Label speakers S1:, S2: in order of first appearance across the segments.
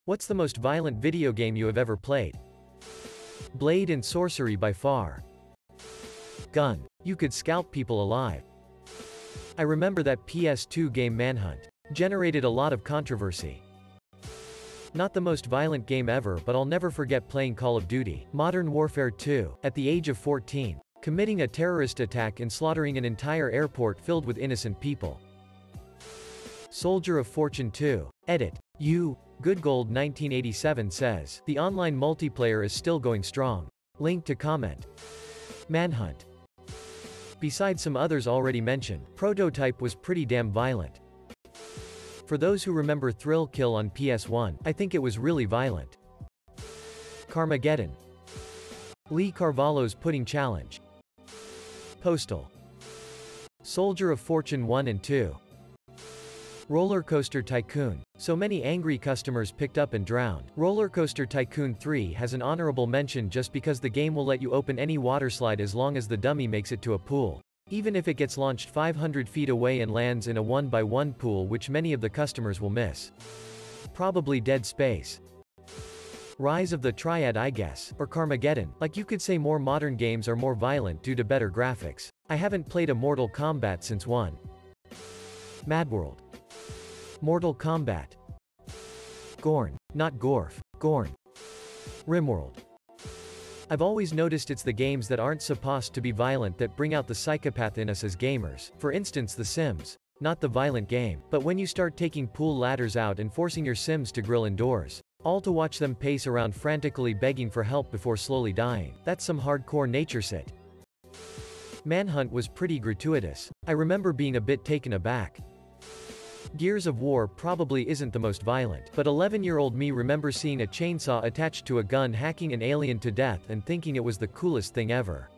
S1: What's the most violent video game you have ever played? Blade and sorcery by far. Gun. You could scalp people alive. I remember that PS2 game Manhunt. Generated a lot of controversy. Not the most violent game ever, but I'll never forget playing Call of Duty Modern Warfare 2, at the age of 14, committing a terrorist attack and slaughtering an entire airport filled with innocent people. Soldier of Fortune 2. Edit. Goodgold 1987 says, the online multiplayer is still going strong. Link to comment. Manhunt. Besides some others already mentioned, Prototype was pretty damn violent. For those who remember Thrill Kill on PS1, I think it was really violent. Carmageddon. Lee Carvalho's Pudding Challenge. Postal. Soldier of Fortune 1 and 2. Roller Coaster Tycoon. So many angry customers picked up and drowned. Roller Coaster Tycoon 3 has an honorable mention just because the game will let you open any waterslide as long as the dummy makes it to a pool. Even if it gets launched 500 feet away and lands in a 1x1 pool, which many of the customers will miss. Probably Dead Space. Rise of the Triad, I guess, or Carmageddon. Like, you could say more modern games are more violent due to better graphics. I haven't played a Mortal Kombat since 1. Madworld. Mortal Kombat. Gorn. Not Gorf. Gorn. Rimworld. I've always noticed it's the games that aren't supposed to be violent that bring out the psychopath in us as gamers. For instance, The Sims. Not the violent game, but when you start taking pool ladders out and forcing your Sims to grill indoors. All to watch them pace around frantically begging for help before slowly dying. That's some hardcore nature shit. Manhunt was pretty gratuitous. I remember being a bit taken aback. Gears of War probably isn't the most violent, but 11-year-old me remembers seeing a chainsaw attached to a gun hacking an alien to death and thinking it was the coolest thing ever.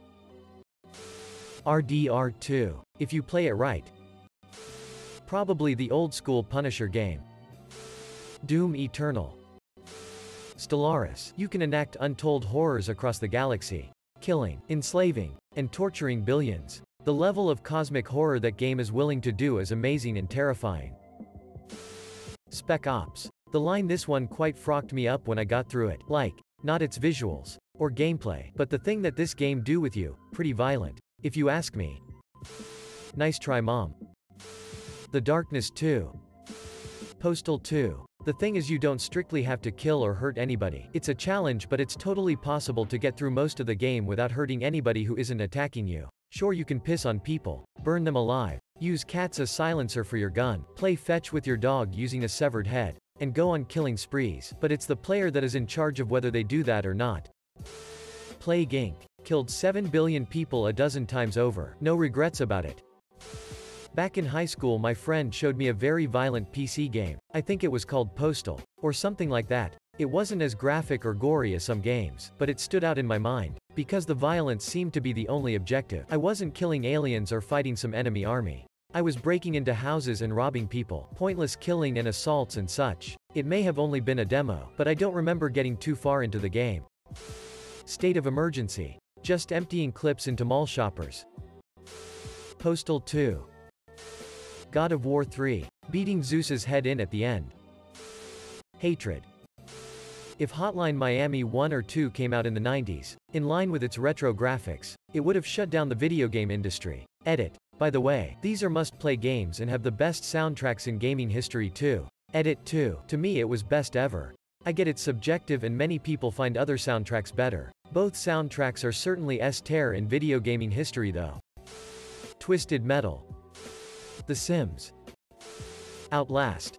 S1: RDR2. If you play it right. Probably the old-school Punisher game. Doom Eternal. Stellaris. You can enact untold horrors across the galaxy. Killing, enslaving, and torturing billions. The level of cosmic horror that game is willing to do is amazing and terrifying. Spec Ops. The line "this one quite frocked me up when I got through it." Like, not its visuals or gameplay, but the thing that this game do with you, pretty violent, if you ask me. Nice try, Mom. The Darkness 2. Postal 2. The thing is, you don't strictly have to kill or hurt anybody. It's a challenge, but it's totally possible to get through most of the game without hurting anybody who isn't attacking you. Sure, you can piss on people, burn them alive, use cats as silencer for your gun, play fetch with your dog using a severed head, and go on killing sprees, but it's the player that is in charge of whether they do that or not. Plague Inc. Killed 7 billion people a dozen times over. No regrets about it. Back in high school, my friend showed me a very violent PC game. I think it was called Postal, or something like that. It wasn't as graphic or gory as some games, but it stood out in my mind, because the violence seemed to be the only objective. I wasn't killing aliens or fighting some enemy army. I was breaking into houses and robbing people, pointless killing and assaults and such. It may have only been a demo, but I don't remember getting too far into the game. State of Emergency. Just emptying clips into mall shoppers. Postal 2. God of War 3. Beating Zeus's head in at the end. Hatred. If Hotline Miami 1 or 2 came out in the 90s, in line with its retro graphics, it would have shut down the video game industry. Edit. By the way, these are must-play games and have the best soundtracks in gaming history too. Edit 2. To me it was best ever. I get it's subjective and many people find other soundtracks better. Both soundtracks are certainly S-tier in video gaming history though. Twisted Metal. The Sims. Outlast.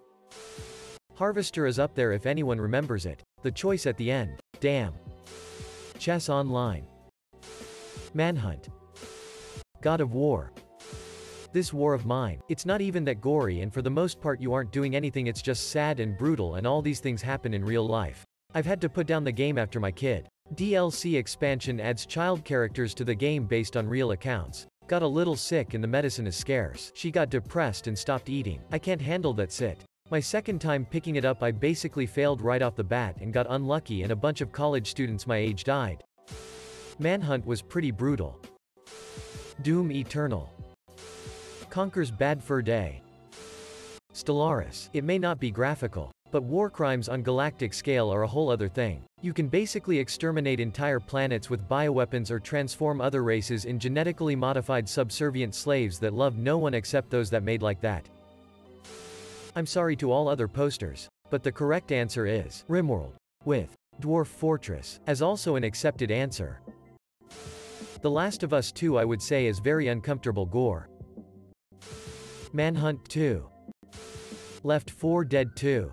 S1: Harvester is up there if anyone remembers it. The choice at the end. Damn. Chess Online. Manhunt. God of War. This War of Mine. It's not even that gory, and for the most part you aren't doing anything, it's just sad and brutal, and all these things happen in real life. I've had to put down the game after my kid. DLC expansion adds child characters to the game based on real accounts. Got a little sick and the medicine is scarce. She got depressed and stopped eating. I can't handle that shit. My second time picking it up I basically failed right off the bat and got unlucky, and a bunch of college students my age died. Manhunt was pretty brutal. Doom Eternal. Conker's Bad Fur Day. Stellaris. It may not be graphical, But war crimes on galactic scale are a whole other thing. You can basically exterminate entire planets with bioweapons or transform other races in genetically modified subservient slaves that love no one except those that made like that. I'm sorry to all other posters, but the correct answer is RimWorld, with Dwarf Fortress as also an accepted answer. The Last of Us 2 I would say is very uncomfortable gore. Manhunt 2. Left 4 Dead 2.